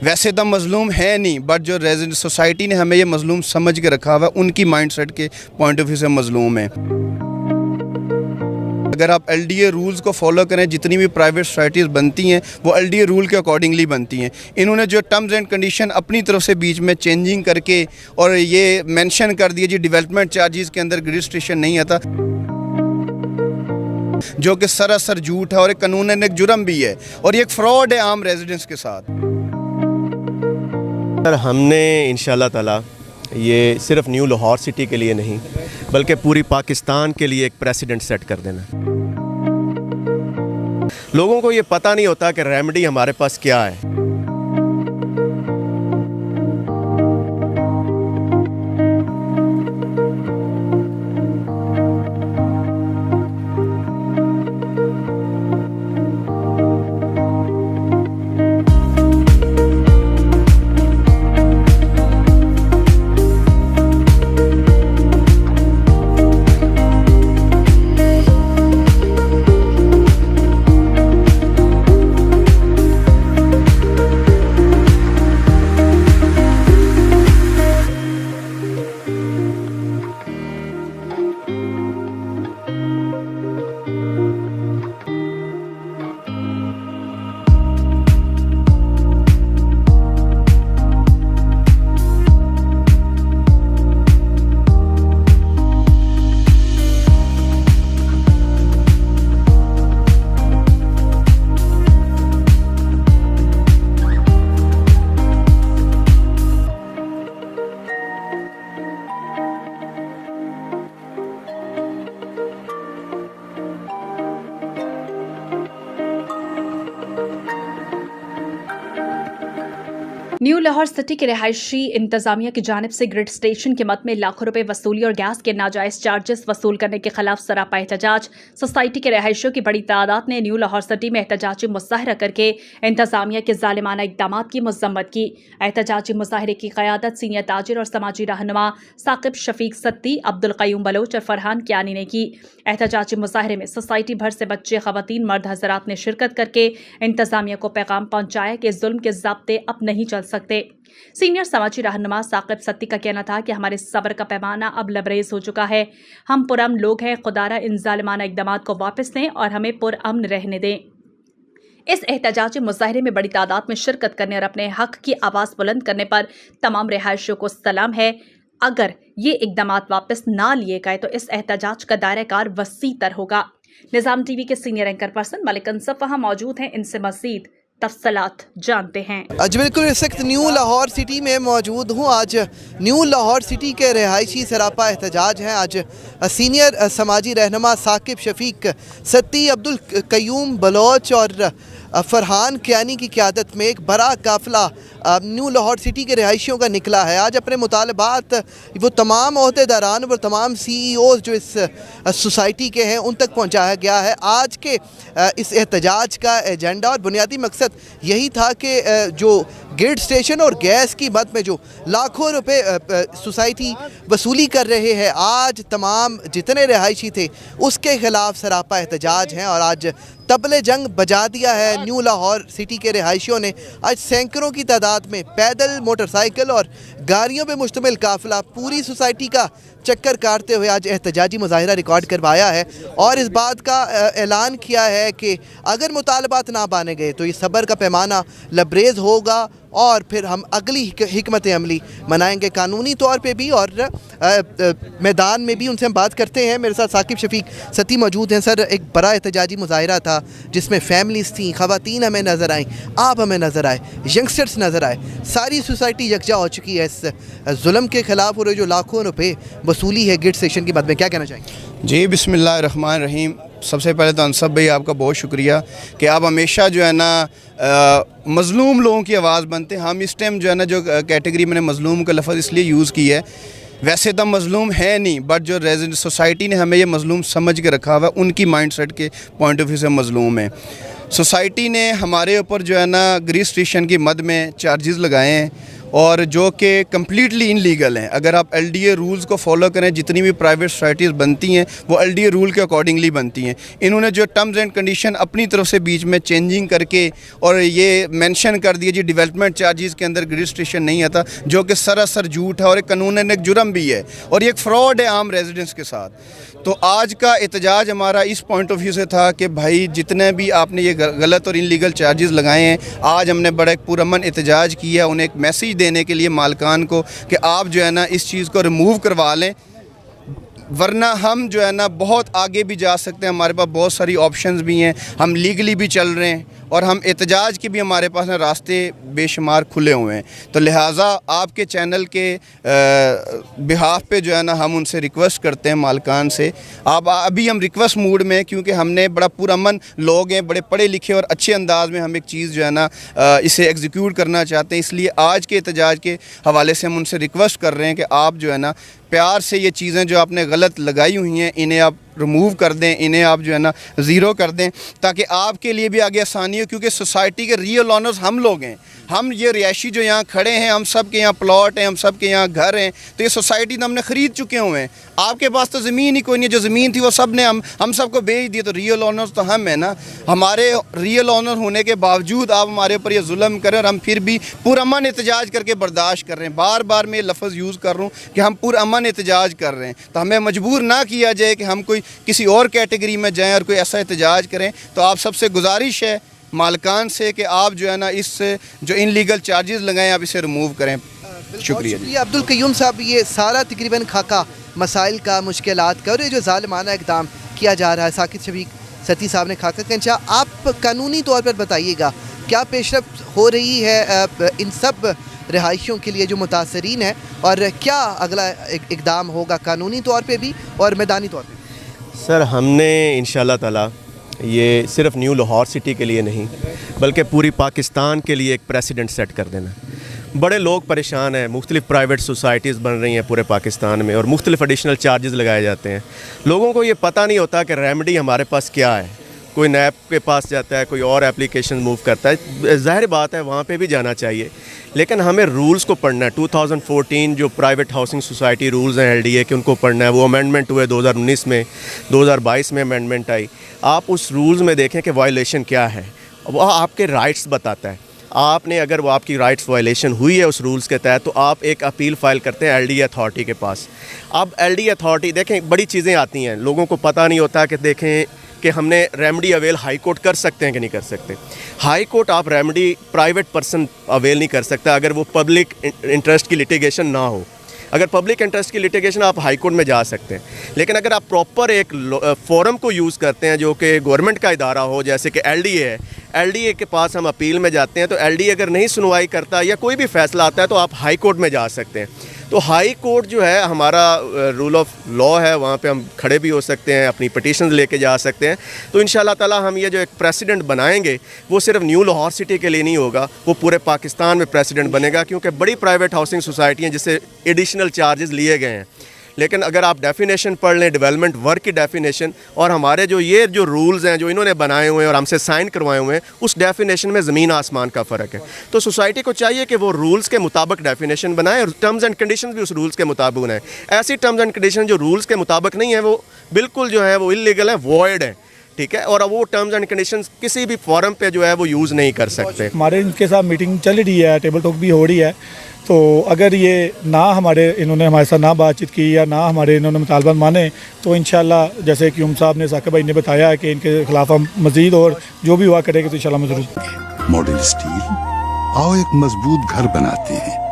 वैसे तो मज़लूम है नहीं, बट जो रेजिडेंट सोसाइटी ने हमें ये मज़लूम समझ के रखा हुआ है, उनकी माइंडसेट के पॉइंट ऑफ व्यू से मज़लूम है। अगर आप LDA रूल्स को फॉलो करें, जितनी भी प्राइवेट सोसाइटीज़ बनती हैं वो LDA रूल के अकॉर्डिंगली बनती हैं। इन्होंने जो टर्म्स एंड कंडीशन अपनी तरफ से बीच में चेंजिंग करके और ये मेंशन कर दिया जी डेवलपमेंट चार्जेस के अंदर रजिस्ट्रेशन नहीं आता, जो कि सरासर झूठ है और एक कानूनन एक जुर्म भी है और ये एक फ्रॉड है आम रेजिडेंट्स के साथ। सर, हमने इंशाल्लाह ताला ये सिर्फ न्यू लाहौर सिटी के लिए नहीं बल्कि पूरी पाकिस्तान के लिए एक प्रेसिडेंट सेट कर देना। लोगों को ये पता नहीं होता कि रेमेडी हमारे पास क्या है। न्यू लाहौर सिटी के रिहायशी इंतजामिया की जानिब से ग्रिड स्टेशन के मद में लाखों रुपए वसूली और गैस के नाजायज चार्जेस वसूल करने के खिलाफ सरापा एहतजाज। सोसाइटी के रिहायशियों की बड़ी तादाद ने न्यू लाहौर सिटी में एहतजाजी मुजाहरा करके इंतजामिया के जालिमाना इकदाम की मजम्मत की। एहतजाजी मुजाहरे की क़यादत सीनियर ताजिर और समाजी रहनुमा साकिब शफीक सत्ती, अब्दुल क़य्यूम बलोच और फरहान कियानी ने की। एहतजाजी मुजाहरे में सोसाइटी भर से बच्चे, ख़वातीन, मर्द हज़रात ने शिरकत करके इंतजामिया को पैगाम पहुँचाया कि जुल्म के ज़ाब्ते अब नहीं चल सकते। सीनियर समाजी रहनुमा साकिब सत्ती का कहना था कि हमारे सब्र का पैमाना अब लबरेज हो चुका है। हम पुरअमन लोग हैं, खुदारा इन जालिमाना इक़दामात को वापस लें और हमें पुरअमन रहने दें। इस एहतजाजी मुजाहरे में बड़ी तादाद में शिरकत करने और अपने हक की आवाज़ बुलंद करने पर तमाम रिहायशियों को सलाम है। अगर ये इक़दामात वापस ना लिए गए तो इस एहतजाज का दायरा कार वसी तर होगा। निज़ाम TV के सीनियर एंकर पर्सन मलिक अंसफ वहाँ मौजूद हैं, इनसे मज़ीद तफसलात जानते हैं। आज बिल्कुल इस वक्त न्यू लाहौर सिटी में मौजूद हूँ। आज न्यू लाहौर सिटी के रिहायशी सरापा एहतजाज हैं। आज सीनियर समाजी रहनुमा साकिब शफीक सत्ती, अब्दुल क़य्यूम बलोच और फरहान कियानी की क़यादत में एक बड़ा काफ़िला न्यू लाहौर सिटी के रिहायशियों का निकला है। आज अपने मुतालबात वो तमाम अहदेदारान और तमाम CEOs जो इस सोसाइटी के हैं उन तक पहुँचाया गया है। आज के इस एहतजाज का एजेंडा और बुनियादी मकसद यही था कि जो ग्रिड स्टेशन और गैस की मद में जो लाखों रुपए सोसाइटी वसूली कर रहे हैं, आज तमाम जितने रिहायशी थे उसके ख़िलाफ़ सरापा एहतजाज हैं और आज तबले जंग बजा दिया है। न्यू लाहौर सिटी के रिहायशियों ने आज सैकड़ों की तादाद में पैदल, मोटरसाइकिल और गाड़ियों पे मुश्तमिल काफ़िला पूरी सोसाइटी का चक्कर काटते हुए आज एहतजाजी मुजाहिरा रिकॉर्ड करवाया है और इस बात का ऐलान किया है कि अगर मुतालबात ना माने गए तो ये सब्र का पैमाना लबरेज होगा और फिर हम अगली हिकमत अमली मनाएंगे कानूनी तौर पे भी और मैदान में भी। उनसे हम बात करते हैं। मेरे साथ साकिब शफीक सत्ती मौजूद हैं। सर, एक बड़ा एहतजाजी मुजाहिरा था जिसमें फैमिलीज़ थी, ख़वातीन हमें नज़र आई, आप हमें नज़र आए, यंगस्टर्स नज़र आए, सारी सोसाइटी यकजा हो चुकी है इस जुल्म के ख़िलाफ़ और जो लाखों रुपये वसूली है ग्रिड स्टेशन की मद में, क्या कहना चाहेंगे? जी, बिस्मिल्लाहिर्रहमानिर्रहीम। सबसे पहले तो अंसफ भाई आपका बहुत शुक्रिया कि आप हमेशा जो है ना मज़लूम लोगों की आवाज़ बनते हैं। हम इस टाइम जो है ना जो कैटेगरी मैंने मज़लूम का लफ्ज़ इसलिए यूज़ किया है, वैसे तो मज़लूम है नहीं, बट जो रेजिडेंट सोसाइटी ने हमें ये मज़लूम समझ के रखा हुआ है, उनकी माइंडसेट के पॉइंट ऑफ व्यू से मज़लूम है। सोसाइटी ने हमारे ऊपर जो है ना ग्रिड स्टेशन की मद में चार्जेस लगाए हैं और जो कि कम्प्लीटली इनलीगल हैं। अगर आप LDA रूल्स को फॉलो करें, जितनी भी प्राइवेट सोसाइटीज़ बनती हैं वो LDA रूल के अकॉर्डिंगली बनती हैं। इन्होंने जो टर्म्स एंड कंडीशन अपनी तरफ से बीच में चेंजिंग करके और ये मेंशन कर दिया जी डेवलपमेंट चार्जेस के अंदर ग्रिड स्टेशन नहीं आता, जो कि सरासर झूठ है और एक कानूनन एक जुर्म भी है और ये एक फ्रॉड है आम रेजिडेंट्स के साथ। तो आज का एहतजाज हमारा इस पॉइंट ऑफ व्यू से था कि भाई जितने भी आपने ये गलत और इनलीगल चार्जेस लगाए हैं, आज हमने बड़ा एक पुरअमन एहतजाज किया उन्हें एक मैसेज देने के लिए मालकान को कि आप जो है ना इस चीज़ को रिमूव करवा लें, वरना हम जो है ना बहुत आगे भी जा सकते हैं। हमारे पास बहुत सारी ऑप्शंस भी हैं, हम लीगली भी चल रहे हैं और हम एहतजाज के भी हमारे पास ना रास्ते बेशुमार खुले हुए हैं। तो लिहाजा आपके चैनल के बिहाफ पे जो है ना हम उनसे रिक्वेस्ट करते हैं मालकान से, आप अभी हम रिक्वेस्ट मूड में, क्योंकि हमने बड़ा पुरअमन लोग हैं, बड़े पढ़े लिखे और अच्छे अंदाज में हम एक चीज़ जो है ना इसे एग्जीक्यूट करना चाहते हैं। इसलिए आज के एहतजाज के हवाले से हम उनसे रिक्वेस्ट कर रहे हैं कि आप जो है ना प्यार से ये चीज़ें जो आपने गलत लगाई हुई हैं इन्हें आप रिमूव कर दें, इन्हें आप जो है ना ज़ीरो कर दें, ताकि आपके लिए भी आगे आसानी हो। क्योंकि सोसाइटी के रियल ऑनर्स हम लोग हैं, हम ये रिहायशी जो यहाँ खड़े हैं, हम सब के यहाँ प्लॉट हैं, हम सब के यहाँ घर हैं, तो ये सोसाइटी तो हमने ख़रीद चुके हुए हैं। आपके पास तो ज़मीन ही कोई नहीं, जो ज़मीन थी वो सब ने हम सबको बेच दी, तो रियल ऑनर्स तो हम हैं ना। हमारे रियल ऑनर होने के बावजूद आप हमारे ऊपर ये जुल्म करें और हम फिर भी पुरअमन एहतजाज करके बर्दाश्त कर रहे हैं। बार बार मैं ये लफ्ज़ यूज़ कर रहा हूँ कि हम पुरअमन एहतजाज कर रहे हैं, तो हमें मजबूर ना किया जाए कि हम कोई किसी और कैटेगरी में जाएं और कोई ऐसा एहतजाज करें। तो आप सबसे गुजारिश है मालकान से कि आप जो है ना इस जो इनलीगल चार्जेस लगाएं आप इसे रिमूव करें। शुक्रिया अब्दुल कय्यूम साहब, ये सारा तकरीबन खाका मसाइल का, मुश्किलात का और ये जो ज़ालिमाना इक़दाम किया जा रहा है, साकिब शफीक सत्ती साहब ने खाका खींचा, आप कानूनी तौर पर बताइएगा क्या पेशरफ्त हो रही है इन सब रिहायशियों के लिए जो मुतासरीन है, और क्या अगला इक़दाम होगा कानूनी तौर पर भी और मैदानी तौर पर? सर, हमने इंशाल्लाह ताला ये सिर्फ न्यू लाहौर सिटी के लिए नहीं बल्कि पूरी पाकिस्तान के लिए एक प्रेसिडेंट सेट कर देना। बड़े लोग परेशान हैं, मुख्तलिफ़ प्राइवेट सोसाइटीज़ बन रही हैं पूरे पाकिस्तान में और मुख्तलिफ़ एडिशनल चार्जेस लगाए जाते हैं। लोगों को ये पता नहीं होता कि रेमेडी हमारे पास क्या है। कोई नैब के पास जाता है, कोई और एप्लीकेशन मूव करता है, ज़ाहिर बात है वहाँ पे भी जाना चाहिए, लेकिन हमें रूल्स को पढ़ना है। 2014 जो प्राइवेट हाउसिंग सोसाइटी रूल्स हैं LDA के, उनको पढ़ना है। वो अमेंडमेंट हुए 2019 में, 2022 में अमेंडमेंट आई। आप उस रूल्स में देखें कि वायलेशन क्या है, वो आपके राइट्स बताता है। आपने अगर वो आपकी राइट्स वायलेशन हुई है उस रूल्स के तहत, तो आप एक अपील फ़ाइल करते हैं LDA अथॉरिटी के पास। अब LDA अथॉरिटी देखें, बड़ी चीज़ें आती हैं, लोगों को पता नहीं होता कि देखें कि हमने रेमेडी अवेल हाई कोर्ट कर सकते हैं कि नहीं कर सकते। हाई कोर्ट आप रेमेडी प्राइवेट पर्सन अवेल नहीं कर सकता अगर वो पब्लिक इंटरेस्ट की लिटिगेशन ना हो। अगर पब्लिक इंटरेस्ट की लिटिगेशन आप हाई कोर्ट में जा सकते हैं, लेकिन अगर आप प्रॉपर एक फोरम को यूज़ करते हैं जो कि गवर्नमेंट का इदारा हो, जैसे कि LDA है, LDA के पास हम अपील में जाते हैं, तो LDA अगर नहीं सुनवाई करता या कोई भी फ़ैसला आता है तो आप हाई कोर्ट में जा सकते हैं। तो हाई कोर्ट जो है हमारा रूल ऑफ लॉ है, वहाँ पे हम खड़े भी हो सकते हैं, अपनी पिटीशंस लेके जा सकते हैं। तो इंशाल्लाह ताला हम ये जो एक प्रेसिडेंट बनाएंगे वो सिर्फ न्यू लाहौर सिटी के लिए नहीं होगा, वो पूरे पाकिस्तान में प्रेसिडेंट बनेगा, क्योंकि बड़ी प्राइवेट हाउसिंग सोसाइटियाँ जिससे एडिशनल चार्जेस लिए गए हैं। लेकिन अगर आप डेफिनेशन पढ़ लें, डेवलपमेंट वर्क की डेफिनेशन, और हमारे जो ये जो रूल्स हैं जो इन्होंने बनाए हुए हैं और हमसे साइन करवाए हुए हैं, उस डेफिनेशन में ज़मीन आसमान का फ़र्क है। तो सोसाइटी को चाहिए कि वो रूल्स के मुताबिक डेफिनेशन बनाए और टर्म्स एंड कंडीशंस भी उस रूल्स के मुताबिक बनाए। ऐसी टर्म्स एंड कंडीशन जो रूल्स के मुताबिक नहीं है वो बिल्कुल जो है वो इलीगल है, वॉइड है, ठीक है, और अब वो टर्म्स एंड कंडीशंस किसी भी फॉरम पे जो है वो यूज़ नहीं कर सकते। हमारे इनके साथ मीटिंग चल रही है, टेबल टॉक भी हो रही है, तो अगर ये ना इन्होंने हमारे साथ ना बातचीत की या ना हमारे इन्होंने मुतालबा माने, तो इंशाल्लाह जैसे कि साहब ने, साकिब भाई ने बताया है कि इनके खिलाफ हम मज़ीद और जो भी हुआ करेंगे तो इंशाल्लाह मैं ज़रूर। मॉडल स्टील, आओ एक मजबूत घर बनाते हैं।